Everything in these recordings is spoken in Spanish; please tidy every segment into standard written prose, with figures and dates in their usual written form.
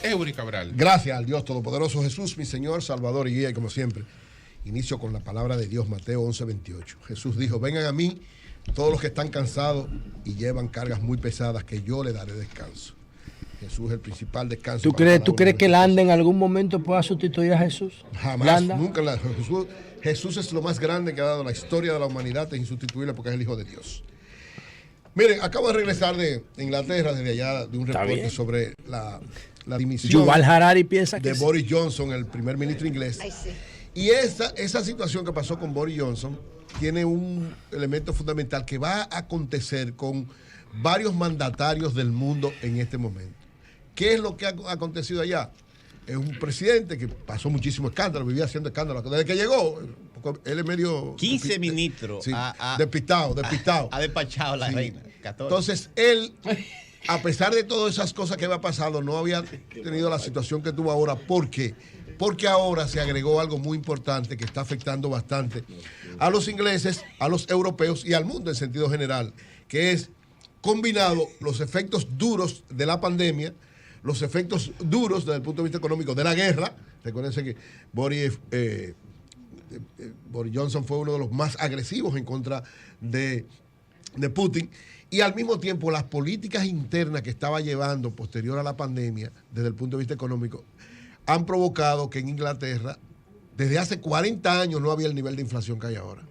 Eury Cabral. Gracias al Dios Todopoderoso Jesús, mi Señor, Salvador y Guía, y como siempre, inicio con la palabra de Dios, Mateo 11:28. Jesús dijo: vengan a mí todos los que están cansados y llevan cargas muy pesadas, que yo les daré descanso. Jesús es el principal descanso. ¿Tú crees que Landa en algún momento pueda sustituir a Jesús? Jamás, Landa. nunca. Jesús es lo más grande que ha dado la historia de la humanidad, es insustituible porque es el Hijo de Dios. Miren, acabo de regresar de Inglaterra, desde allá, de un reporte sobre la dimisión Yuval Harari piensa que de Boris Johnson, el primer ministro inglés. Ay, sí. Y esa situación que pasó con Boris Johnson tiene un elemento fundamental que va a acontecer con varios mandatarios del mundo en este momento. ¿Qué es lo que ha acontecido allá? Es un presidente que pasó muchísimo escándalo, vivía haciendo escándalo. Desde que llegó, él es medio... 15 ministros. Sí, despistado. Ha despachado la reina. 14. Entonces, él, a pesar de todas esas cosas que había pasado, no había tenido la situación que tuvo ahora. ¿Por qué? Porque ahora se agregó algo muy importante que está afectando bastante a los ingleses, a los europeos y al mundo en sentido general, que es combinado los efectos duros de la pandemia, los efectos duros desde el punto de vista económico de la guerra. Recuérdense que Boris Johnson fue uno de los más agresivos en contra de Putin, y al mismo tiempo las políticas internas que estaba llevando posterior a la pandemia desde el punto de vista económico han provocado que en Inglaterra desde hace 40 años no había el nivel de inflación que hay ahora.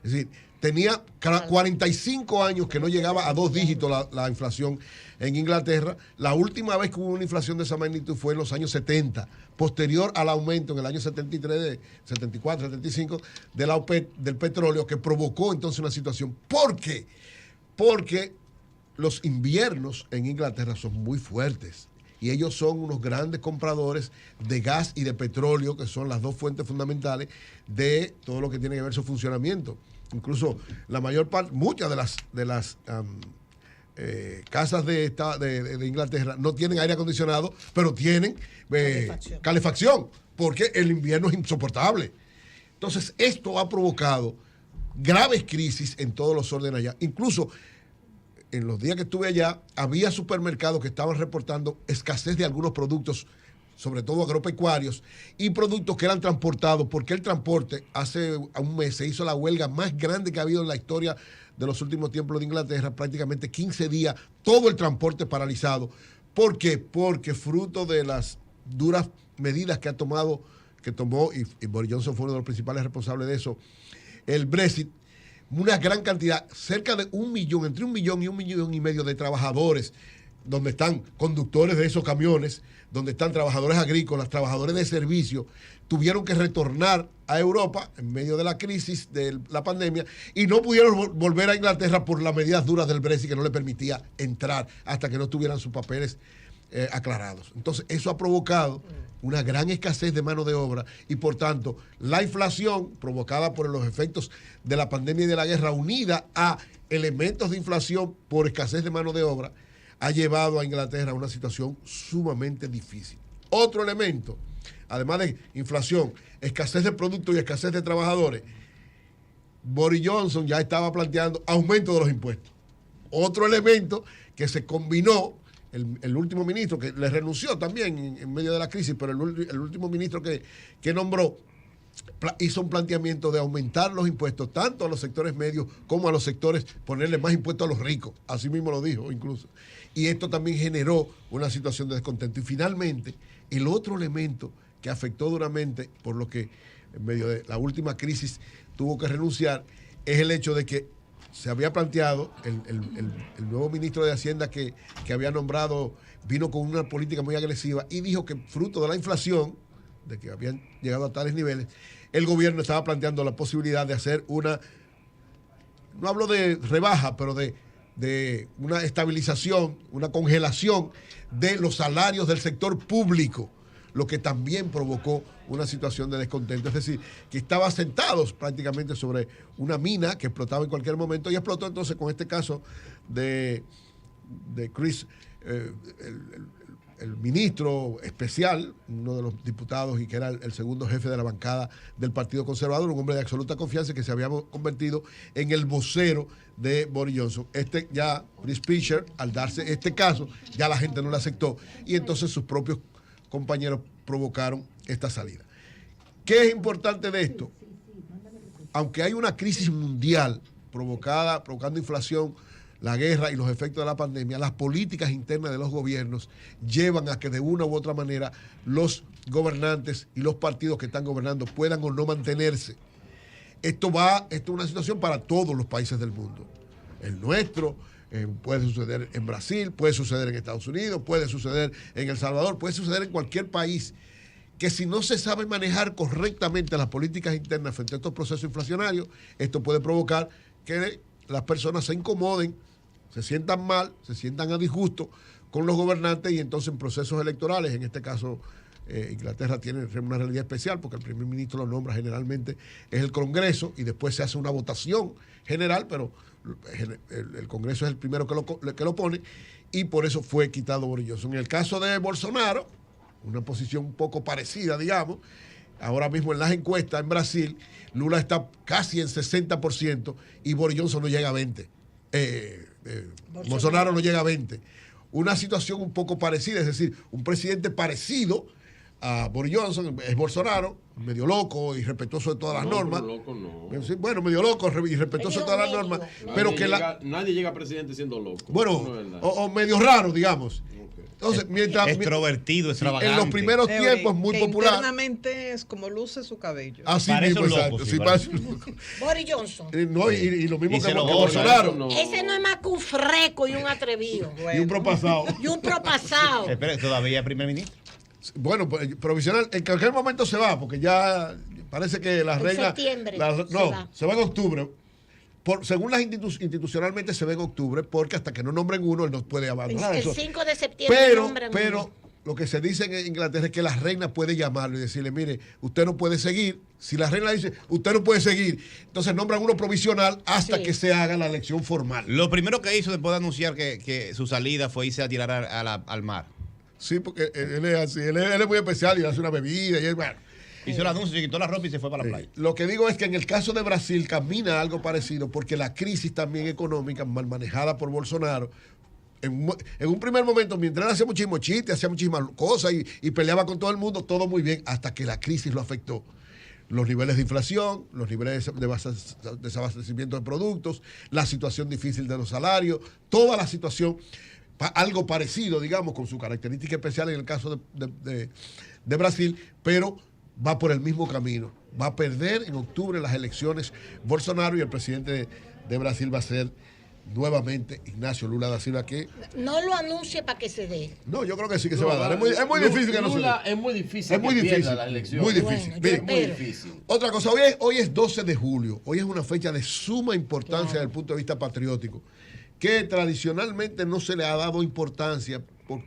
Es decir, tenía 45 años que no llegaba a 2 dígitos la inflación en Inglaterra. La última vez que hubo una inflación de esa magnitud fue en los años 70, posterior al aumento en el año 73, 74, 75 del petróleo, que provocó entonces una situación. ¿Por qué? Porque los inviernos en Inglaterra son muy fuertes y ellos son unos grandes compradores de gas y de petróleo, que son las dos fuentes fundamentales de todo lo que tiene que ver su funcionamiento. Incluso la mayor parte, muchas de las casas de Inglaterra no tienen aire acondicionado, pero tienen calefacción, porque el invierno es insoportable. Entonces, esto ha provocado graves crisis en todos los órdenes allá. Incluso en los días que estuve allá, había supermercados que estaban reportando escasez de algunos productos, sobre todo agropecuarios, y productos que eran transportados, porque el transporte hace un mes se hizo la huelga más grande que ha habido en la historia de los últimos tiempos de Inglaterra, prácticamente 15 días, todo el transporte paralizado. ¿Por qué? Porque fruto de las duras medidas que tomó, y Boris Johnson fue uno de los principales responsables de eso, el Brexit, una gran cantidad, cerca de 1 millón, entre 1 millón y 1,5 millones de trabajadores, donde están conductores de esos camiones, donde están trabajadores agrícolas, trabajadores de servicio, tuvieron que retornar a Europa en medio de la crisis de la pandemia y no pudieron volver a Inglaterra por las medidas duras del Brexit, que no le permitía entrar hasta que no tuvieran sus papeles aclarados. Entonces, eso ha provocado una gran escasez de mano de obra y, por tanto, la inflación provocada por los efectos de la pandemia y de la guerra, unida a elementos de inflación por escasez de mano de obra, ha llevado a Inglaterra a una situación sumamente difícil. Otro elemento, además de inflación, escasez de productos y escasez de trabajadores, Boris Johnson ya estaba planteando aumento de los impuestos. Otro elemento que se combinó, el último ministro, que le renunció también en medio de la crisis, pero el último ministro que nombró, hizo un planteamiento de aumentar los impuestos tanto a los sectores medios como a los sectores, ponerle más impuestos a los ricos, así mismo lo dijo incluso. Y esto también generó una situación de descontento. Y finalmente, el otro elemento que afectó duramente, por lo que en medio de la última crisis tuvo que renunciar, es el hecho de que se había planteado, el nuevo ministro de Hacienda que había nombrado, vino con una política muy agresiva y dijo que fruto de la inflación, de que habían llegado a tales niveles, el gobierno estaba planteando la posibilidad de hacer no hablo de rebaja, pero de una estabilización, una congelación de los salarios del sector público, lo que también provocó una situación de descontento. Es decir, que estaban sentados prácticamente sobre una mina que explotaba en cualquier momento, y explotó entonces con este caso de Chris, el ministro especial, uno de los diputados y que era el segundo jefe de la bancada del Partido Conservador, un hombre de absoluta confianza que se había convertido en el vocero de Boris Johnson. Chris Fisher, al darse este caso, ya la gente no le aceptó y entonces sus propios compañeros provocaron esta salida. ¿Qué es importante de esto? Aunque hay una crisis mundial provocando inflación, la guerra y los efectos de la pandemia, las políticas internas de los gobiernos llevan a que de una u otra manera los gobernantes y los partidos que están gobernando puedan o no mantenerse. Esto es una situación para todos los países del mundo. El nuestro puede suceder en Brasil, puede suceder en Estados Unidos, puede suceder en El Salvador, puede suceder en cualquier país, que si no se sabe manejar correctamente las políticas internas frente a estos procesos inflacionarios, esto puede provocar que las personas se incomoden, se sientan mal, se sientan a disgusto con los gobernantes y entonces en procesos electorales, en este caso Inglaterra tiene una realidad especial porque el primer ministro lo nombra generalmente es el Congreso y después se hace una votación general, pero el Congreso es el primero que lo pone y por eso fue quitado Boris Johnson. En el caso de Bolsonaro, una posición un poco parecida, digamos, ahora mismo en las encuestas en Brasil, Lula está casi en 60% y Boris Johnson no llega a 20%. Bolsonaro no llega a 20. Una situación un poco parecida, es decir, un presidente parecido a Boris Johnson es Bolsonaro, medio loco y respetuoso de todas las normas. Loco no. Bueno, medio loco y respetuoso de todas las normas. Pero que nadie llega a presidente siendo loco. Bueno, o medio raro, digamos. Entonces, extrovertido, extravagante. En los primeros tiempos, muy popular. Internamente es como luce su cabello. Así mismo, exacto. Sí, parece un loco. Boris Johnson. No, y lo mismo que Bolsonaro. Ese no es más que un freco y un atrevido. Y un propasado. Espera, todavía es primer ministro. Bueno, provisional, en cualquier momento se va, porque ya parece que las reglas. Septiembre. Se va en octubre. Según las institucionalmente se ve en octubre, porque hasta que no nombren uno, él no puede abandonar el 5 de septiembre. Pero lo que se dice en Inglaterra es que la reina puede llamarlo y decirle, mire, usted no puede seguir. Si la reina dice, usted no puede seguir, entonces nombran uno provisional hasta que se haga la elección formal. Lo primero que hizo después de anunciar que su salida fue irse a tirar al mar. Sí, porque él es así, él es muy especial y hace una bebida y él, bueno. Hizo el anuncio, se quitó la ropa y se fue para la playa. Lo que digo es que en el caso de Brasil camina algo parecido porque la crisis también económica, mal manejada por Bolsonaro, en un primer momento, mientras él hacía muchísimos chistes, hacía muchísimas cosas y peleaba con todo el mundo, todo muy bien, hasta que la crisis lo afectó. Los niveles de inflación, los niveles de desabastecimiento de productos, la situación difícil de los salarios, toda la situación, algo parecido, digamos, con su característica especial en el caso de Brasil, pero va por el mismo camino. Va a perder en octubre las elecciones Bolsonaro y el presidente de Brasil va a ser nuevamente Ignacio Lula da Silva, que no lo anuncie para que se dé. No, yo creo que sí que se va a dar. Es muy difícil que no se dé. Es muy difícil la elección. Muy difícil. Bueno, muy difícil. Otra cosa, hoy es 12 de julio. Hoy es una fecha de suma importancia desde el punto de vista patriótico, que tradicionalmente no se le ha dado importancia por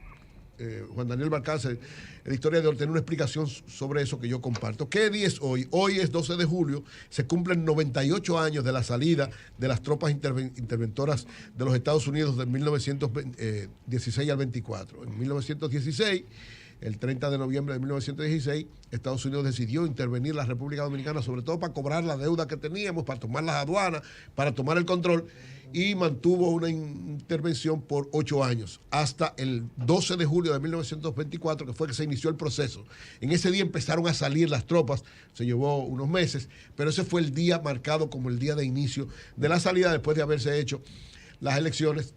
Juan Daniel Balcácer, el historiador, tiene una explicación sobre eso que yo comparto. ¿Qué día es hoy? Hoy es 12 de julio, se cumplen 98 años de la salida de las tropas interventoras de los Estados Unidos de 1916 al 24. En 1916, el 30 de noviembre de 1916, Estados Unidos decidió intervenir en la República Dominicana, sobre todo para cobrar la deuda que teníamos, para tomar las aduanas, para tomar el control, y mantuvo una intervención por 8 años, hasta el 12 de julio de 1924, que fue que se inició el proceso. En ese día empezaron a salir las tropas, se llevó unos meses, pero ese fue el día marcado como el día de inicio de la salida, después de haberse hecho las elecciones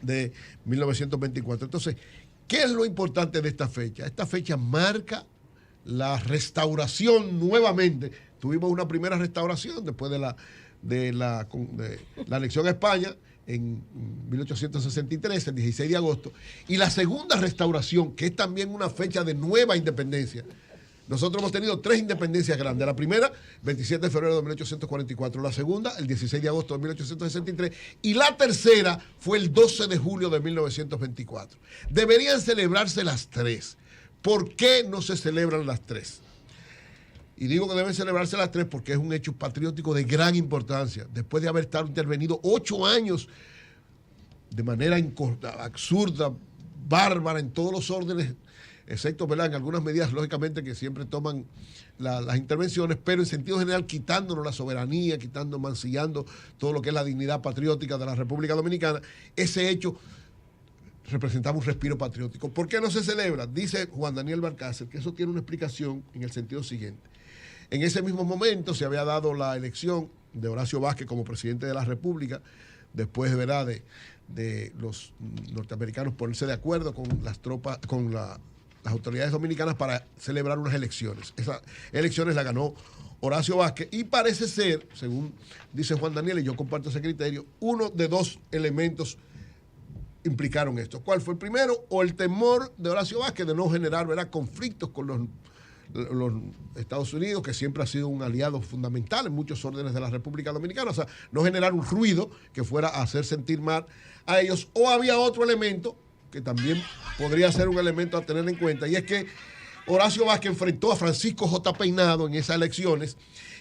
de 1924. Entonces, ¿qué es lo importante de esta fecha? Esta fecha marca la restauración nuevamente. Tuvimos una primera restauración después de la anexión a España en 1863, el 16 de agosto, y la segunda restauración, que es también una fecha de nueva independencia. Nosotros hemos tenido 3 independencias grandes. La primera, 27 de febrero de 1844. La segunda, el 16 de agosto de 1863. Y la tercera fue el 12 de julio de 1924. Deberían celebrarse las 3. ¿Por qué no se celebran las 3? Y digo que deben celebrarse las 3 porque es un hecho patriótico de gran importancia. Después de haber estado intervenido 8 años de manera absurda, bárbara en todos los órdenes, excepto, ¿verdad?, en algunas medidas, lógicamente, que siempre toman las intervenciones, pero en sentido general quitándonos la soberanía, mancillando todo lo que es la dignidad patriótica de la República Dominicana. Ese hecho representaba un respiro patriótico. ¿Por qué no se celebra? Dice Juan Daniel Balcácer que eso tiene una explicación en el sentido siguiente. En ese mismo momento se había dado la elección de Horacio Vázquez como presidente de la República, después, ¿verdad?, de los norteamericanos ponerse de acuerdo con las tropas, con las autoridades dominicanas para celebrar unas elecciones. Esas elecciones las ganó Horacio Vázquez y parece ser, según dice Juan Daniel, y yo comparto ese criterio, uno de dos elementos implicaron esto. ¿Cuál fue el primero? O el temor de Horacio Vázquez de no generar, ¿verdad?, conflictos con los Estados Unidos, que siempre ha sido un aliado fundamental en muchos órdenes de la República Dominicana, o sea, no generar un ruido que fuera a hacer sentir mal a ellos. O había otro elemento que también podría ser un elemento a tener en cuenta, y es que Horacio Vázquez enfrentó a Francisco J. Peinado en esas elecciones,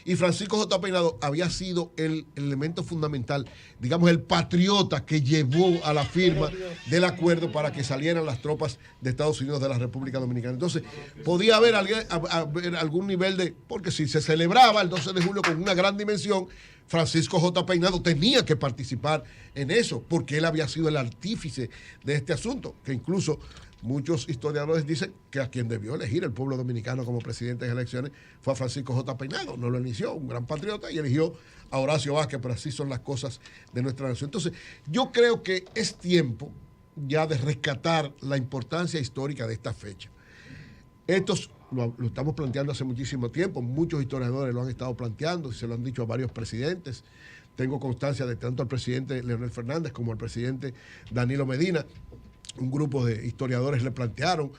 y Francisco J. Peinado había sido el elemento fundamental, digamos, el patriota que llevó a la firma del acuerdo para que salieran las tropas de Estados Unidos de la República Dominicana. Entonces, podía haber algún nivel de, porque si se celebraba el 12 de julio con una gran dimensión, Francisco J. Peinado tenía que participar en eso, porque él había sido el artífice de este asunto, que incluso muchos historiadores dicen que a quien debió elegir el pueblo dominicano como presidente de elecciones fue a Francisco J. Peinado. No lo inició, un gran patriota, y eligió a Horacio Vázquez, pero así son las cosas de nuestra nación. Entonces, yo creo que es tiempo ya de rescatar la importancia histórica de esta fecha. Estos lo estamos planteando hace muchísimo tiempo, muchos historiadores lo han estado planteando y se lo han dicho a varios presidentes. Tengo constancia de tanto al presidente Leonel Fernández como al presidente Danilo Medina. Un grupo de historiadores le plantearon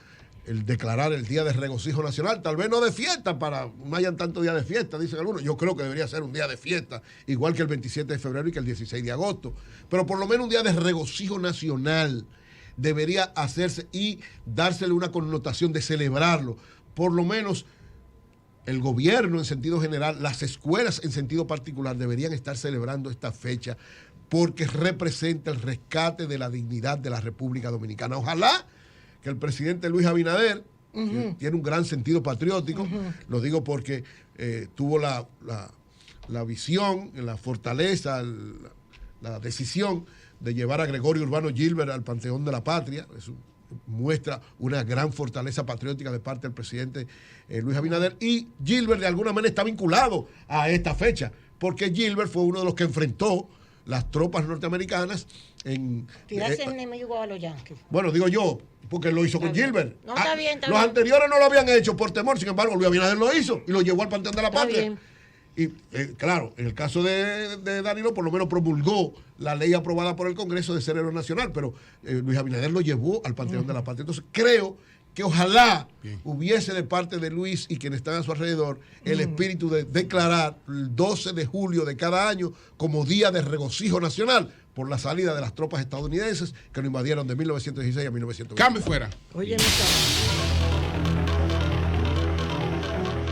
el declarar el Día de Regocijo Nacional, tal vez no de fiesta, para no hayan tantos días de fiesta, dicen algunos. Yo creo que debería ser un día de fiesta, igual que el 27 de febrero y que el 16 de agosto, pero por lo menos un día de regocijo nacional debería hacerse y dársele una connotación de celebrarlo. Por lo menos el gobierno en sentido general, las escuelas en sentido particular deberían estar celebrando esta fecha porque representa el rescate de la dignidad de la República Dominicana. Ojalá que el presidente Luis Abinader, que tiene un gran sentido patriótico, lo digo porque tuvo la visión, la fortaleza, la decisión de llevar a Gregorio Urbano Gilbert al Panteón de la Patria. Eso muestra una gran fortaleza patriótica de parte del presidente Luis Abinader, y Gilbert de alguna manera está vinculado a esta fecha, porque Gilbert fue uno de los que enfrentó las tropas norteamericanas en... Tirarse enemigo a los yanquis. Bueno, digo yo, porque él lo hizo con Gilbert. No, está bien, está los bien. Anteriores no lo habían hecho por temor, sin embargo, Luis Abinader lo hizo y lo llevó al Panteón de la Patria. Bien. Y claro, en el caso de Danilo, por lo menos promulgó la ley aprobada por el Congreso de ser héroe nacional, pero Luis Abinader lo llevó al Panteón de la Patria. Entonces, creo que ojalá hubiese de parte de Luis y quienes están a su alrededor el espíritu de declarar el 12 de julio de cada año como Día de Regocijo Nacional por la salida de las tropas estadounidenses que nos invadieron de 1916 a 1920. Cambio fuera. Oye, mi